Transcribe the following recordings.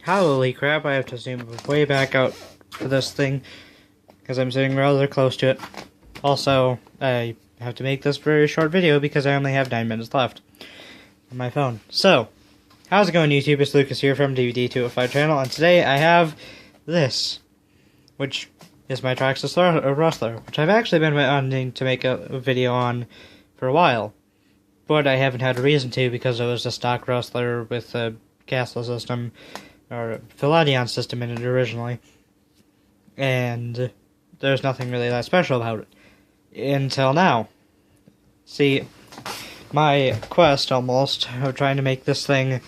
Holy crap, I have to zoom way back out for this thing, because I'm sitting rather close to it. Also, I have to make this very short video because I only have 9 minutes left on my phone. So, how's it going, YouTube? It's Lucas here from DVD205 channel, and today I have this, which is my Traxxas rustler, which I've actually been wanting to make a video on for a while, but I haven't had a reason to because it was a stock rustler with a gasless system, or Philadion system in it originally, and there's nothing really that special about it until now. See, my quest almost of trying to make this thing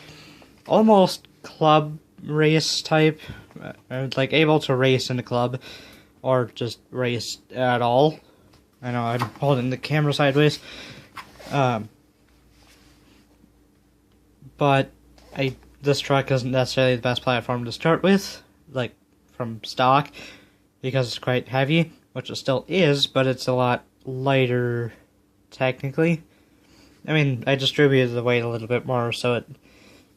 almost club race type, like able to race in a club or just race at all. I know I'm holding the camera sideways, but this truck isn't necessarily the best platform to start with, like from stock, because it's quite heavy, which it still is, but it's a lot lighter technically. I mean, I distributed the weight a little bit more, so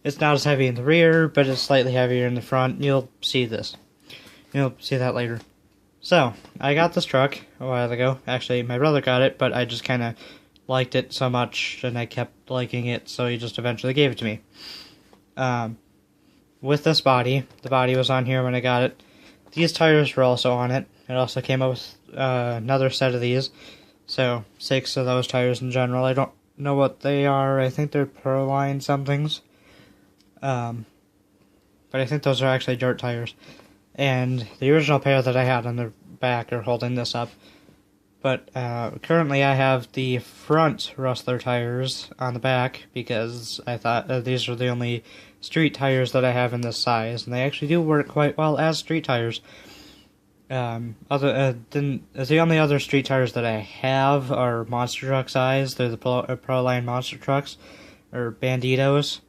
it's not as heavy in the rear, but it's slightly heavier in the front. You'll see this. You'll see that later. So, I got this truck a while ago. Actually, my brother got it, but I just kind of liked it so much, and I kept liking it, so he just eventually gave it to me. With this body, the body was on here when I got it. These tires were also on it. It also came up with another set of these, so 6 of those tires in general. I don't know what they are. I think they're Proline somethings. But I think those are actually dirt tires. And the original pair that I had on the back are holding this up. But currently I have the front rustler tires on the back because I thought these are the only street tires that I have in this size, and they actually do work quite well as street tires. The only other street tires that I have are monster truck size. They're the Proline monster trucks, or Banditos,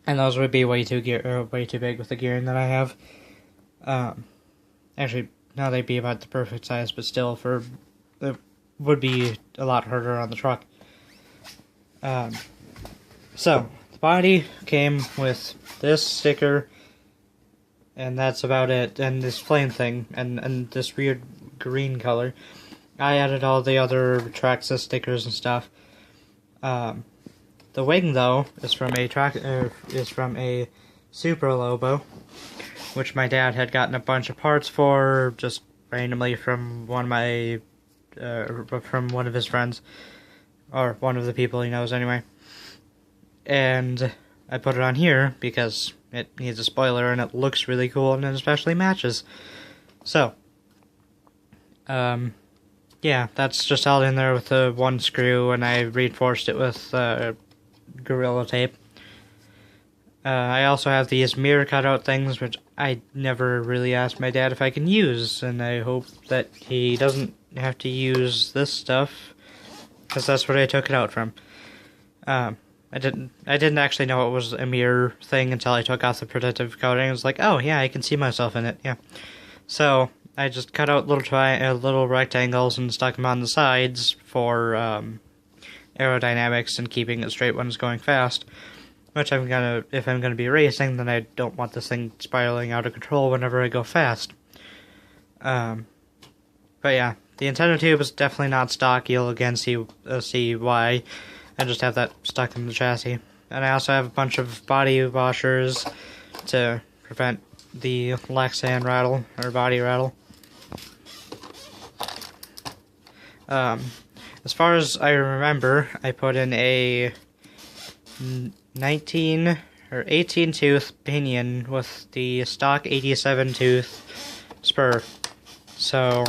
and those would be way too big with the gearing that I have. Actually, now they'd be about the perfect size, but still, it would be a lot harder on the truck. So the body came with this sticker, and that's about it, and this flame thing, and this weird green color. I added all the other Traxxas stickers and stuff. The wing, though, is from a Super Lobo, which my dad had gotten a bunch of parts for, just randomly from one of his friends, or one of the people he knows anyway. And I put it on here because it needs a spoiler and it looks really cool and it especially matches. So, yeah, that's just held in there with the one screw, and I reinforced it with Gorilla Tape. I also have these mirror cutout things, which I never really asked my dad if I can use, and I hope that he doesn't have to use this stuff, because that's what I took it out from. I didn't actually know it was a mirror thing until I took off the protective coating. I was like, oh yeah, I can see myself in it, yeah. So I just cut out little rectangles and stuck them on the sides for aerodynamics and keeping it straight when it's going fast. Which if I'm gonna be racing, then I don't want this thing spiraling out of control whenever I go fast. But yeah, the antenna tube is definitely not stock. You'll again see why. I just have that stuck in the chassis. And I also have a bunch of body washers to prevent the Lexan rattle, or body rattle. As far as I remember, I put in a 19 or 18 tooth pinion with the stock 87 tooth spur. So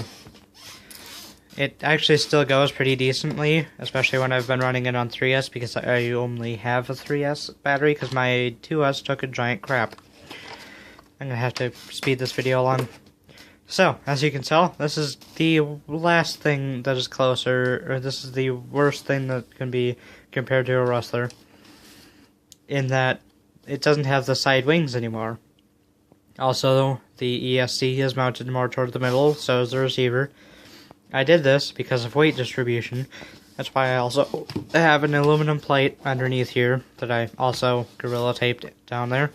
it actually still goes pretty decently, especially when I've been running it on 3S, because I only have a 3S battery because my 2S took a giant crap. I'm gonna have to speed this video along. So, as you can tell, this is the last thing that is closer, or this is the worst thing that can be compared to a rustler, in that it doesn't have the side wings anymore. Also, the ESC is mounted more toward the middle, so is the receiver. I did this because of weight distribution. That's why I also have an aluminum plate underneath here that I also Gorilla taped down there.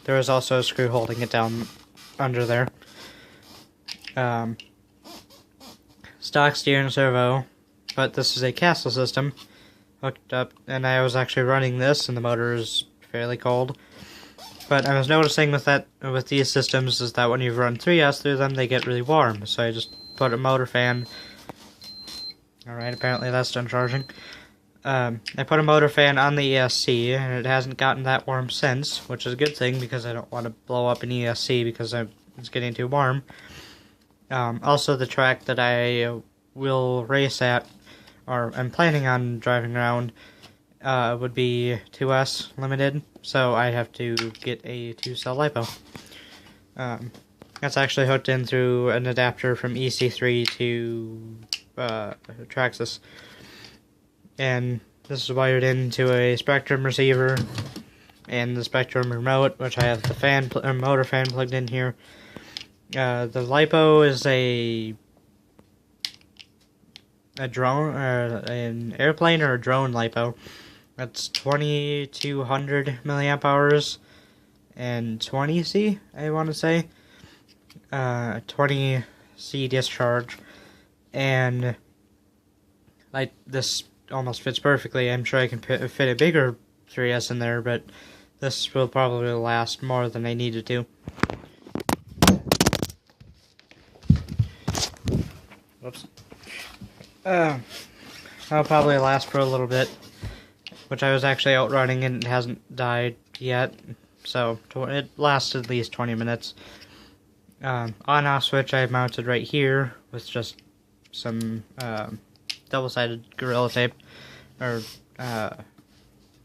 there is also a screw holding it down under there. Stock steering servo, but this is a castle system hooked up, and I was actually running this, and the motor is fairly cold. But I was noticing with these systems is that when you run 3S through them, they get really warm. So I just put a motor fan. Alright, apparently that's done charging. I put a motor fan on the ESC, and it hasn't gotten that warm since, which is a good thing because I don't want to blow up an ESC because it's getting too warm. Also, the track that I will race at, or I'm planning on driving around, would be 2S limited, so I have to get a 2-cell LiPo. That's actually hooked in through an adapter from EC3 to Traxxas. And this is wired into a Spectrum receiver and the Spectrum remote, which I have the motor fan plugged in here. The LiPo is a drone, an airplane or a drone LiPo. That's 2200 milliamp hours and 20C, I want to say. 20C discharge. And like this almost fits perfectly. I'm sure I can fit a bigger 3S in there, but this will probably last more than I need it to. Whoops. That'll probably last for a little bit, which I was actually outrunning and it hasn't died yet, so it lasts at least 20 minutes. On-off switch I mounted right here with just some double-sided Gorilla Tape, or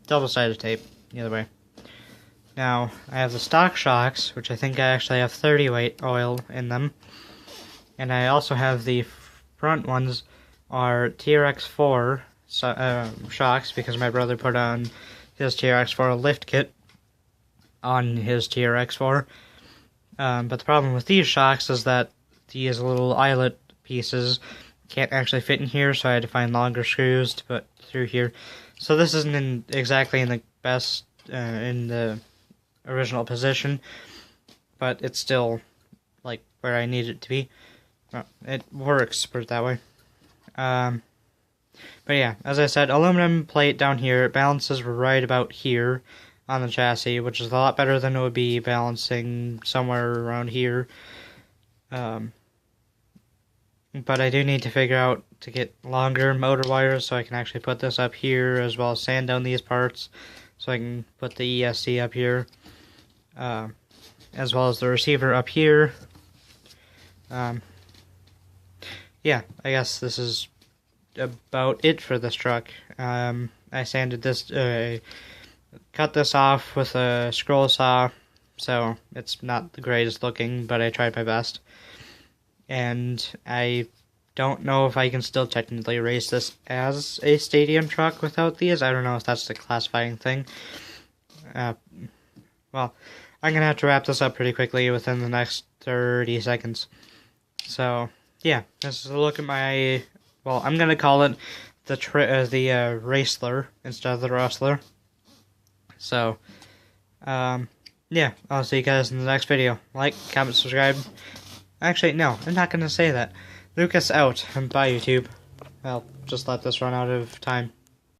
double-sided tape, either way. Now, I have the stock shocks, which I think I actually have 30 weight oil in them, and I also have the front ones are TRX4 shocks, because my brother put on his TRX4 lift kit on his TRX4. But the problem with these shocks is that these little eyelet pieces can't actually fit in here, so I had to find longer screws to put through here. So this isn't exactly in the best, in the original position, but it's still like where I need it to be. Well, it works, put it that way. But yeah, as I said, aluminum plate down here, it balances right about here on the chassis, which is a lot better than it would be balancing somewhere around here. But I do need to figure out to get longer motor wires so I can actually put this up here, as well as sand down these parts so I can put the ESC up here, as well as the receiver up here. Yeah, I guess this is about it for this truck. I sanded this, cut this off with a scroll saw, so it's not the greatest looking, but I tried my best. And I don't know if I can still technically race this as a stadium truck without these. I don't know if that's the classifying thing. Well, I'm going to have to wrap this up pretty quickly within the next 30 seconds. So, yeah, this is a look at my, well, I'm going to call it the Raceler instead of the rustler. So, yeah, I'll see you guys in the next video. Like, comment, subscribe. Actually, no, I'm not going to say that. Lucas out, and bye YouTube. I'll just let this run out of time.